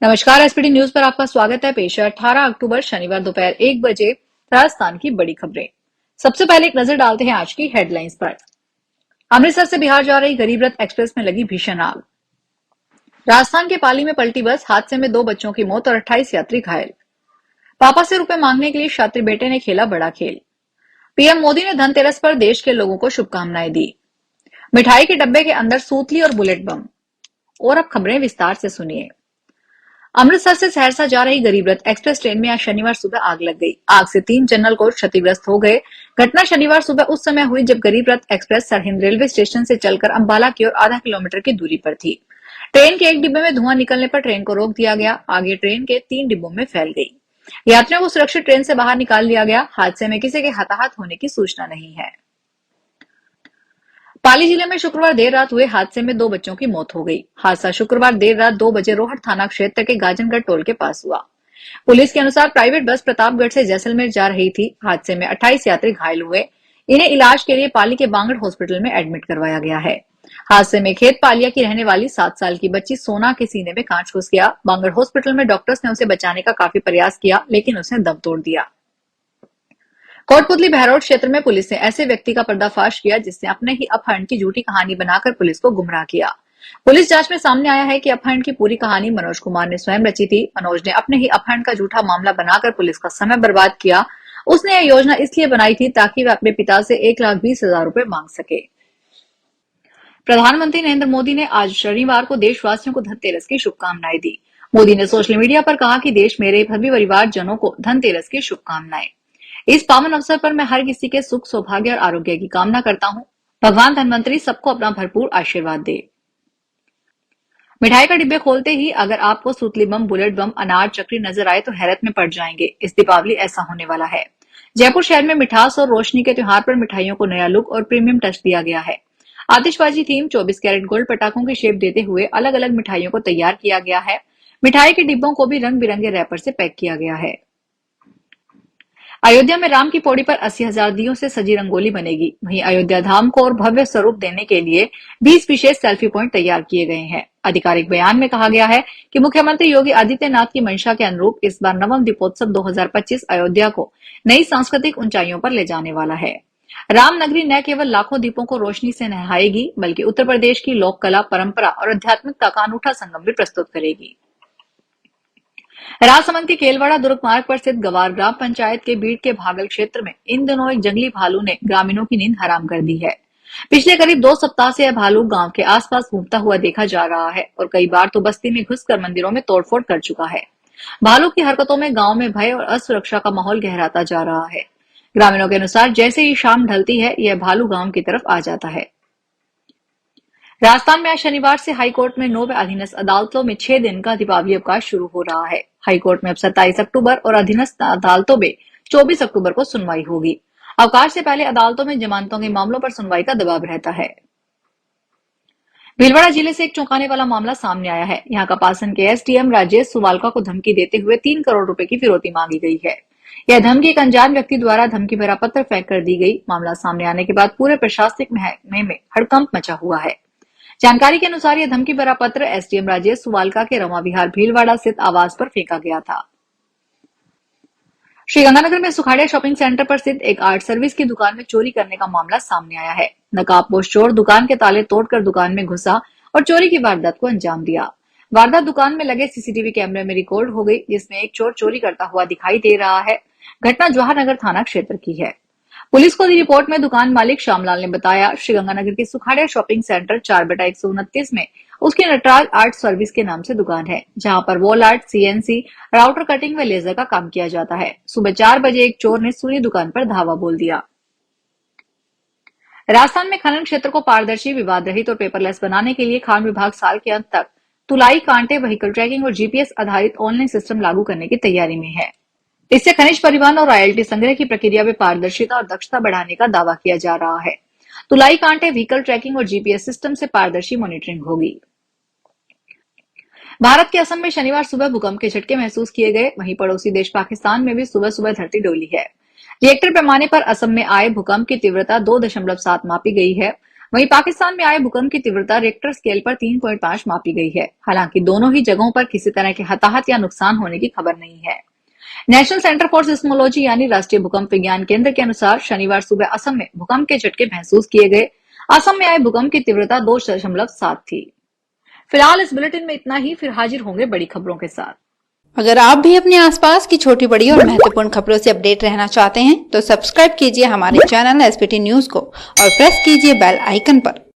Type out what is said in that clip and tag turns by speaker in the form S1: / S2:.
S1: नमस्कार। SPD news पर आपका स्वागत है। पेश है 18 अक्टूबर शनिवार दोपहर 1 बजे राजस्थान की बड़ी खबरें। सबसे पहले एक नजर डालते हैं आज की हेडलाइंस पर। अमृतसर से बिहार जा रही गरीब रथ एक्सप्रेस में लगी भीषण आग। राजस्थान के पाली में पलटी बस, हादसे में 2 बच्चों की मौत और 28 यात्री घायल। पापा से रुपए मांगने के लिए शातिर बेटे ने खेला बड़ा खेल। पीएम मोदी ने धनतेरस पर देश के लोगों को शुभकामनाएं दी। मिठाई के डब्बे के अंदर सूतली और बुलेट बम। और अब खबरें विस्तार से सुनिए। अमृतसर से सहरसा जा रही गरीब रथ एक्सप्रेस ट्रेन में आज शनिवार सुबह आग लग गई। आग से 3 जनरल कोच क्षतिग्रस्त हो गए। घटना शनिवार सुबह उस समय हुई जब गरीब रथ एक्सप्रेस सरहिंद रेलवे स्टेशन से चलकर अंबाला की ओर आधा किलोमीटर की दूरी पर थी। ट्रेन के एक डिब्बे में धुआं निकलने पर ट्रेन को रोक दिया गया। आगे ट्रेन के 3 डिब्बों में फैल गई। यात्रियों को सुरक्षित ट्रेन से बाहर निकाल लिया गया। हादसे में किसी के हताहत होने की सूचना नहीं है। पाली जिले में शुक्रवार देर रात हुए हादसे में 2 बच्चों की मौत हो गई। हादसा शुक्रवार देर रात 2 बजे रोहट थाना क्षेत्र के गाजनगढ़ टोल के पास हुआ। पुलिस के अनुसार प्राइवेट बस प्रतापगढ़ से जैसलमेर जा रही थी। हादसे में 28 यात्री घायल हुए। इन्हें इलाज के लिए पाली के बांगड़ हॉस्पिटल में एडमिट करवाया गया है। हादसे में खेत पालिया की रहने वाली 7 साल की बच्ची सोना के सीने में कांच घुस गया। बांगड़ हॉस्पिटल में डॉक्टर्स ने उसे बचाने का काफी प्रयास किया, लेकिन उसने दम तोड़ दिया। कोटपुतली बहरौठ क्षेत्र में पुलिस ने ऐसे व्यक्ति का पर्दाफाश किया जिसने अपने ही अपहरण की झूठी कहानी बनाकर पुलिस को गुमराह किया। पुलिस जांच में सामने आया है कि अपहरण की पूरी कहानी मनोज कुमार ने स्वयं रची थी। मनोज ने अपने ही अपहरण का झूठा मामला बनाकर पुलिस का समय बर्बाद किया। उसने यह योजना इसलिए बनाई थी ताकि वह अपने पिता से 1,20,000 रुपए मांग सके। प्रधानमंत्री नरेंद्र मोदी ने आज शनिवार को देशवासियों को धनतेरस की शुभकामनाएं दी। मोदी ने सोशल मीडिया पर कहा कि देश मेरे सभी परिवारजनों को धनतेरस की शुभकामनाएं। इस पावन अवसर पर मैं हर किसी के सुख, सौभाग्य और आरोग्य की कामना करता हूं। भगवान धनवंतरी सबको अपना भरपूर आशीर्वाद दे। मिठाई का डिब्बे खोलते ही अगर आपको सूतली बम, बुलेट बम, अनार चक्री नजर आए तो हैरत में पड़ जाएंगे। इस दीपावली ऐसा होने वाला है। जयपुर शहर में मिठास और रोशनी के त्योहार पर मिठाइयों को नया लुक और प्रीमियम टच दिया गया है। आतिशबाजी थीम 24 कैरेट गोल्ड पटाखों की शेप देते हुए अलग अलग मिठाइयों को तैयार किया गया है। मिठाई के डिब्बों को भी रंग बिरंगे रैपर से पैक किया गया है। अयोध्या में राम की पौड़ी पर 80,000 दियों से सजी रंगोली बनेगी। वहीं अयोध्या धाम को और भव्य स्वरूप देने के लिए 20 विशेष सेल्फी पॉइंट तैयार किए गए हैं। आधिकारिक बयान में कहा गया है कि मुख्यमंत्री योगी आदित्यनाथ की मंशा के अनुरूप इस बार नवम दीपोत्सव 2025 अयोध्या को नई सांस्कृतिक ऊंचाइयों पर ले जाने वाला है। राम नगरी न केवल लाखों दीपों को रोशनी से नहाएगी, बल्कि उत्तर प्रदेश की लोक कला, परंपरा और आध्यात्मिकता का अनूठा संगम भी प्रस्तुत करेगी। राजसमंद के केलवाड़ा दुर्ग मार्ग पर स्थित गवार ग्राम पंचायत के बीड़ के भागल क्षेत्र में इन दिनों एक जंगली भालू ने ग्रामीणों की नींद हराम कर दी है। पिछले करीब 2 सप्ताह से यह भालू गांव के आसपास घूमता हुआ देखा जा रहा है और कई बार तो बस्ती में घुसकर मंदिरों में तोड़फोड़ कर चुका है। भालू की हरकतों में गांव में भय और असुरक्षा का माहौल गहराता जा रहा है। ग्रामीणों के अनुसार जैसे ही शाम ढलती है, यह भालू गांव की तरफ आ जाता है। राजस्थान में आज शनिवार से हाईकोर्ट में 9 अधीनस्थ अदालतों में 6 दिन का दीपावली अवकाश शुरू हो रहा है। हाईकोर्ट में अब 27 अक्टूबर और अधीनस्थ अदालतों में 24 अक्टूबर को सुनवाई होगी। अवकाश से पहले अदालतों में जमानतों के मामलों पर सुनवाई का दबाव रहता है। भीलवाड़ा जिले से एक चौंकाने वाला मामला सामने आया है। यहाँ कपासन के एसडीएम राजेश सुवालका को धमकी देते हुए 3 करोड़ रुपए की फिरौती मांगी गई है। यह धमकी एक अनजान व्यक्ति द्वारा धमकी भरा पत्र फेंक कर दी गई। मामला सामने आने के बाद पूरे प्रशासनिक महकमे में हड़कंप मचा हुआ है। जानकारी के अनुसार यह धमकी भरा पत्र एसडीएम राजेश सुवालका के रमा विहार भीलवाड़ा स्थित आवास पर फेंका गया था। श्रीगंगानगर में सुखाड़िया शॉपिंग सेंटर पर स्थित एक आर्ट सर्विस की दुकान में चोरी करने का मामला सामने आया है। नकाबपोश चोर दुकान के ताले तोड़कर दुकान में घुसा और चोरी की वारदात को अंजाम दिया। वारदात दुकान में लगे सीसीटीवी कैमरे में रिकॉर्ड हो गई, जिसमें एक चोर चोरी करता हुआ दिखाई दे रहा है। घटना जवाहर नगर थाना क्षेत्र की है। पुलिस को दी रिपोर्ट में दुकान मालिक श्यामलाल ने बताया, श्रीगंगानगर के सुखाड़िया शॉपिंग सेंटर 4/129 में उसकी नटराज आर्ट सर्विस के नाम से दुकान है, जहां पर wall art, CNC, router cutting व लेजर का काम किया जाता है। सुबह 4 बजे एक चोर ने सुनी दुकान पर धावा बोल दिया। राजस्थान में खनन क्षेत्र को पारदर्शी, विवाद रहित और पेपरलेस बनाने के लिए खान विभाग साल के अंत तक तुलाई, कांटे, व्हीकल ट्रैकिंग और जीपीएस आधारित ऑनलाइन सिस्टम लागू करने की तैयारी में है। इससे खनिज परिवहन और रॉयल्टी संग्रह की प्रक्रिया में पारदर्शिता और दक्षता बढ़ाने का दावा किया जा रहा है। तुलाई, कांटे, व्हीकल ट्रैकिंग और जीपीएस सिस्टम से पारदर्शी मॉनिटरिंग होगी। भारत के असम में शनिवार सुबह भूकंप के झटके महसूस किए गए। वहीं पड़ोसी देश पाकिस्तान में भी सुबह सुबह धरती डोली है। रिएक्टर पैमाने पर असम में आए भूकंप की तीव्रता 2.7 मापी गई है। वहीं पाकिस्तान में आए भूकंप की तीव्रता रिक्टर स्केल पर 3.5 मापी गई है। हालांकि दोनों ही जगहों पर किसी तरह के हताहत या नुकसान होने की खबर नहीं है। नेशनल सेंटर फॉर सिस्मोलॉजी यानी राष्ट्रीय भूकंप विज्ञान केंद्र के अनुसार शनिवार सुबह असम में भूकंप के झटके महसूस किए गए। असम में आए भूकंप की तीव्रता 2.7 थी। फिलहाल इस बुलेटिन में इतना ही, फिर हाजिर होंगे बड़ी खबरों के साथ।
S2: अगर आप भी अपने आसपास की छोटी बड़ी और महत्वपूर्ण खबरों से अपडेट रहना चाहते हैं तो सब्सक्राइब कीजिए हमारे चैनल एसपीटी न्यूज को और प्रेस कीजिए बेल आइकन पर।